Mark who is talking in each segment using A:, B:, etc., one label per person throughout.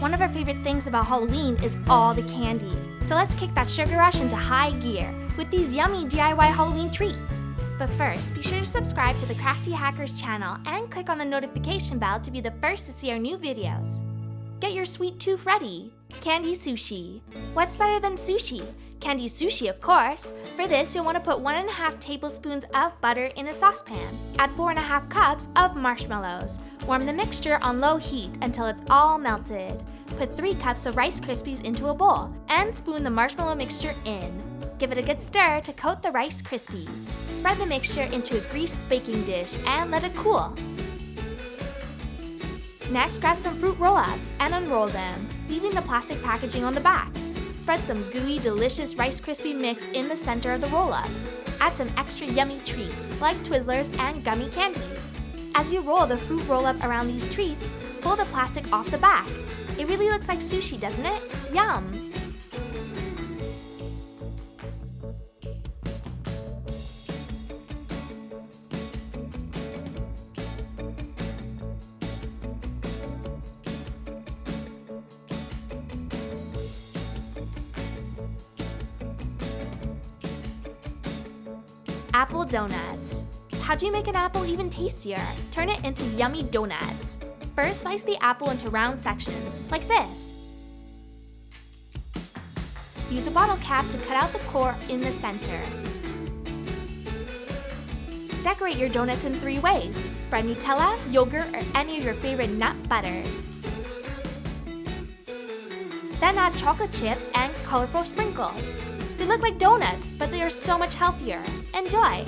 A: One of our favorite things about Halloween is all the candy. So let's kick that sugar rush into high gear with these yummy DIY Halloween treats. But first, be sure to subscribe to the Crafty Hackers channel and click on the notification bell to be the first to see our new videos. Get your sweet tooth ready. Candy sushi. What's better than sushi? Candy sushi, of course. For this, you'll want to put 1.5 tablespoons of butter in a saucepan. Add 4.5 cups of marshmallows. Warm the mixture on low heat until it's all melted. Put 3 cups of Rice Krispies into a bowl and spoon the marshmallow mixture in. Give it a good stir to coat the Rice Krispies. Spread the mixture into a greased baking dish and let it cool. Next, grab some fruit roll-ups and unroll them, leaving the plastic packaging on the back. Spread some gooey, delicious Rice Krispie mix in the center of the roll-up. Add some extra yummy treats, like Twizzlers and gummy candies. As you roll the fruit roll-up around these treats, pull the plastic off the back. It really looks like sushi, doesn't it? Yum! Apple donuts. How do you make an apple even tastier? Turn it into yummy donuts. First, slice the apple into round sections, like this. Use a bottle cap to cut out the core in the center. Decorate your donuts in 3 ways. Spread Nutella, yogurt, or any of your favorite nut butters. Then add chocolate chips and colorful sprinkles. They look like donuts, but they are so much healthier. Enjoy!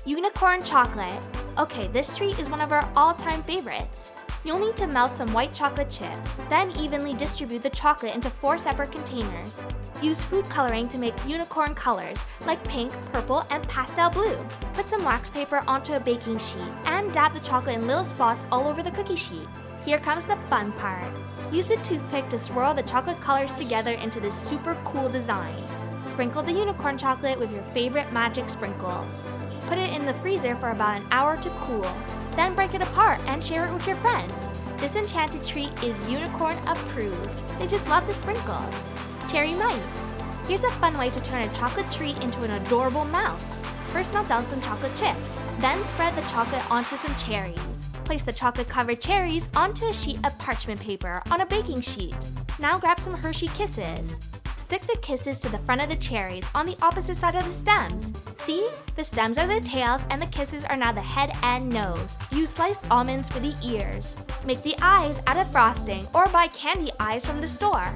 A: Unicorn chocolate. Okay, this treat is one of our all-time favorites. You'll need to melt some white chocolate chips, then evenly distribute the chocolate into 4 separate containers. Use food coloring to make unicorn colors, like pink, purple, and pastel blue. Put some wax paper onto a baking sheet and dab the chocolate in little spots all over the cookie sheet. Here comes the fun part. Use a toothpick to swirl the chocolate colors together into this super cool design. Sprinkle the unicorn chocolate with your favorite magic sprinkles. Put it in the freezer for about an hour to cool. Then break it apart and share it with your friends. This enchanted treat is unicorn approved. They just love the sprinkles. Cherry mice. Here's a fun way to turn a chocolate treat into an adorable mouse. First, melt down some chocolate chips. Then spread the chocolate onto some cherries. Place the chocolate-covered cherries onto a sheet of parchment paper on a baking sheet. Now grab some Hershey Kisses. Stick the kisses to the front of the cherries on the opposite side of the stems. See? The stems are the tails and the kisses are now the head and nose. Use sliced almonds for the ears. Make the eyes out of frosting or buy candy eyes from the store.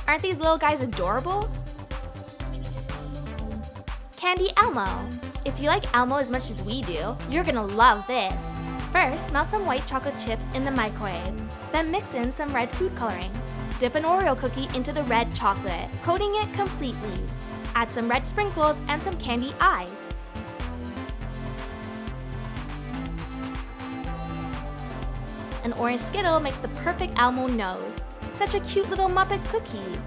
A: Aren't these little guys adorable? Candy Elmo. If you like Elmo as much as we do, you're gonna love this. First, melt some white chocolate chips in the microwave. Then mix in some red food coloring. Dip an Oreo cookie into the red chocolate, coating it completely. Add some red sprinkles and some candy eyes. An orange Skittle makes the perfect Elmo nose. Such a cute little Muppet cookie.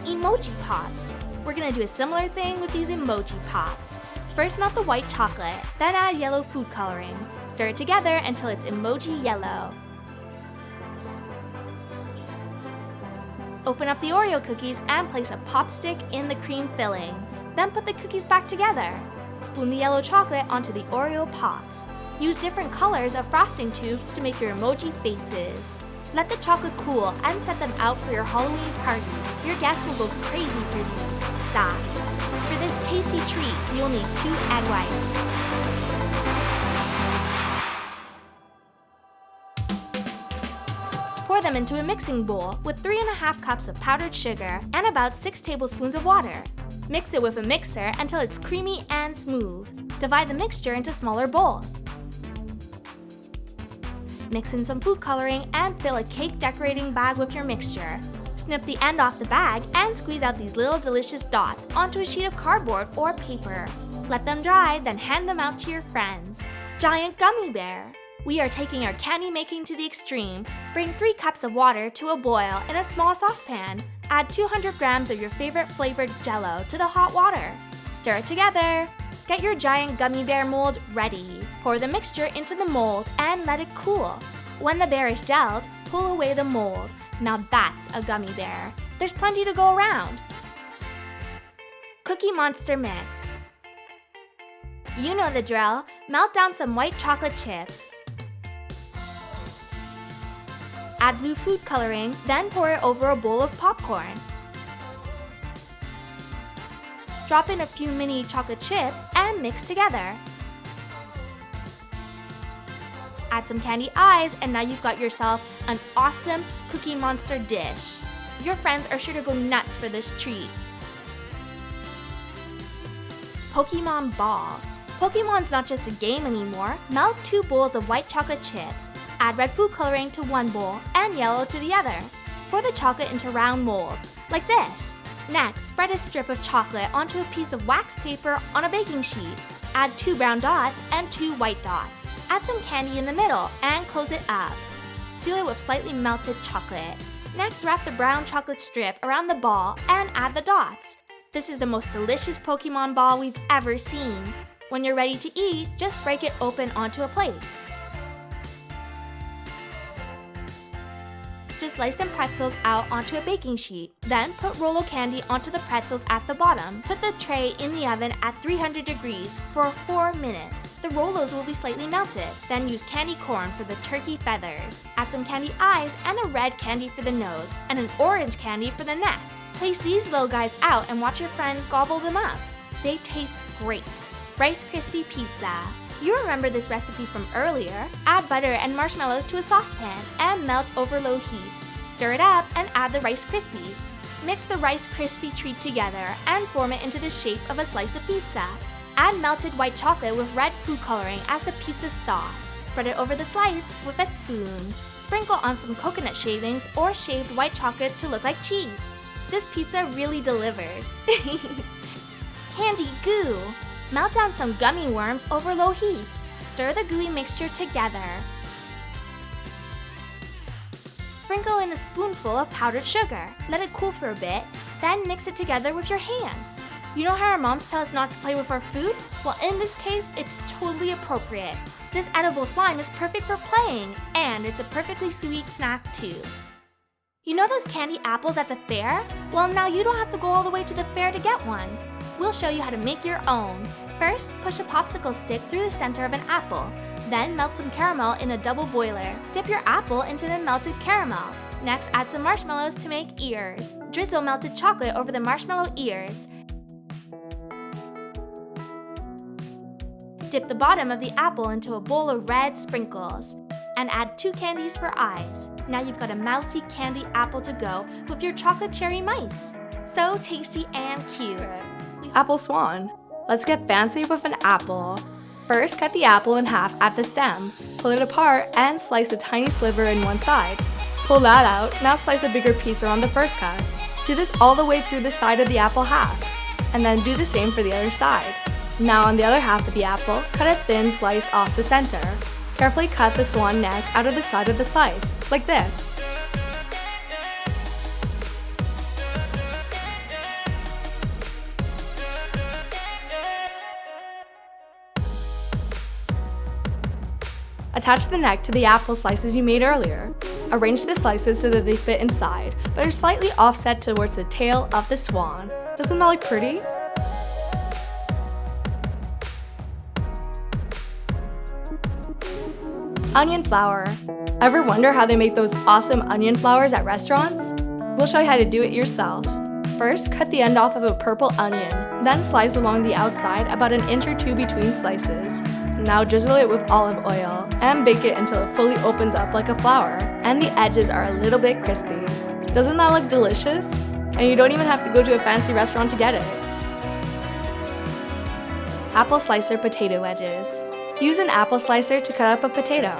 A: Emoji Pops. We're gonna do a similar thing with these Emoji Pops. First, melt the white chocolate, then add yellow food coloring. Stir it together until it's emoji yellow. Open up the Oreo cookies and place a pop stick in the cream filling. Then put the cookies back together. Spoon the yellow chocolate onto the Oreo Pops. Use different colors of frosting tubes to make your emoji faces. Let the chocolate cool and set them out for your Halloween party. Your guests will go crazy for these dots. For this tasty treat, you'll need 2 egg whites. Pour them into a mixing bowl with 3.5 cups of powdered sugar and about 6 tablespoons of water. Mix it with a mixer until it's creamy and smooth. Divide the mixture into smaller bowls. Mix in some food coloring and fill a cake decorating bag with your mixture. Snip the end off the bag and squeeze out these little delicious dots onto a sheet of cardboard or paper. Let them dry, then hand them out to your friends. Giant Gummy Bear. We are taking our candy making to the extreme. Bring 3 cups of water to a boil in a small saucepan. Add 200 grams of your favorite flavored Jell-O to the hot water. Stir it together. Get your giant gummy bear mold ready. Pour the mixture into the mold and let it cool. When the bear is gelled, pull away the mold. Now that's a gummy bear. There's plenty to go around. Cookie Monster Mix. You know the drill. Melt down some white chocolate chips. Add blue food coloring, then pour it over a bowl of popcorn. Drop in a few mini chocolate chips and mix together. Add some candy eyes, and now you've got yourself an awesome Cookie Monster dish. Your friends are sure to go nuts for this treat. Pokemon Ball. Pokemon's not just a game anymore. Melt 2 bowls of white chocolate chips. Add red food coloring to one bowl and yellow to the other. Pour the chocolate into round molds, like this. Next, spread a strip of chocolate onto a piece of wax paper on a baking sheet. Add 2 brown dots and 2 white dots. Add some candy in the middle and close it up. Seal it with slightly melted chocolate. Next, wrap the brown chocolate strip around the ball and add the dots. This is the most delicious Pokemon ball we've ever seen. When you're ready to eat, just break it open onto a plate. Just slice some pretzels out onto a baking sheet. Then put Rollo candy onto the pretzels at the bottom. Put the tray in the oven at 300 degrees for 4 minutes. The Rollos will be slightly melted. Then use candy corn for the turkey feathers. Add some candy eyes and a red candy for the nose and an orange candy for the neck. Place these little guys out and watch your friends gobble them up. They taste great. Rice Krispie Pizza. You remember this recipe from earlier. Add butter and marshmallows to a saucepan and melt over low heat. Stir it up and add the Rice Krispies. Mix the Rice Krispie treat together and form it into the shape of a slice of pizza. Add melted white chocolate with red food coloring as the pizza sauce. Spread it over the slice with a spoon. Sprinkle on some coconut shavings or shaved white chocolate to look like cheese. This pizza really delivers. Candy goo. Melt down some gummy worms over low heat. Stir the gooey mixture together. Sprinkle in a spoonful of powdered sugar. Let it cool for a bit, then mix it together with your hands. You know how our moms tell us not to play with our food? Well, in this case, it's totally appropriate. This edible slime is perfect for playing, and it's a perfectly sweet snack too. You know those candy apples at the fair? Well, now you don't have to go all the way to the fair to get one. We'll show you how to make your own. First, push a popsicle stick through the center of an apple. Then melt some caramel in a double boiler. Dip your apple into the melted caramel. Next, add some marshmallows to make ears. Drizzle melted chocolate over the marshmallow ears. Dip the bottom of the apple into a bowl of red sprinkles. And add 2 candies for eyes. Now you've got a mousy candy apple to go with your chocolate cherry mice. So tasty and cute.
B: Apple Swan. Let's get fancy with an apple. First, cut the apple in half at the stem. Pull it apart and slice a tiny sliver in one side. Pull that out, now slice a bigger piece around the first cut. Do this all the way through the side of the apple half. And then do the same for the other side. Now on the other half of the apple, cut a thin slice off the center. Carefully cut the swan neck out of the side of the slice, like this. Attach the neck to the apple slices you made earlier. Arrange the slices so that they fit inside, but are slightly offset towards the tail of the swan. Doesn't that look pretty? Onion flour. Ever wonder how they make those awesome onion flours at restaurants? We'll show you how to do it yourself. First, cut the end off of a purple onion, then slice along the outside about an inch or 2 between slices. Now drizzle it with olive oil and bake it until it fully opens up like a flower and the edges are a little bit crispy. Doesn't that look delicious? And you don't even have to go to a fancy restaurant to get it. Apple slicer potato wedges. Use an apple slicer to cut up a potato.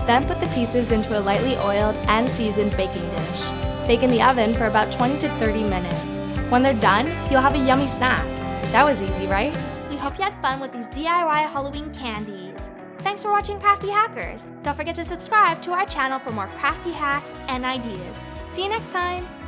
B: Then put the pieces into a lightly oiled and seasoned baking dish. Bake in the oven for about 20 to 30 minutes. When they're done, you'll have a yummy snack. That was easy, right?
A: We hope you had fun with these DIY Halloween candies. Thanks for watching Crafty Hackers. Don't forget to subscribe to our channel for more crafty hacks and ideas. See you next time!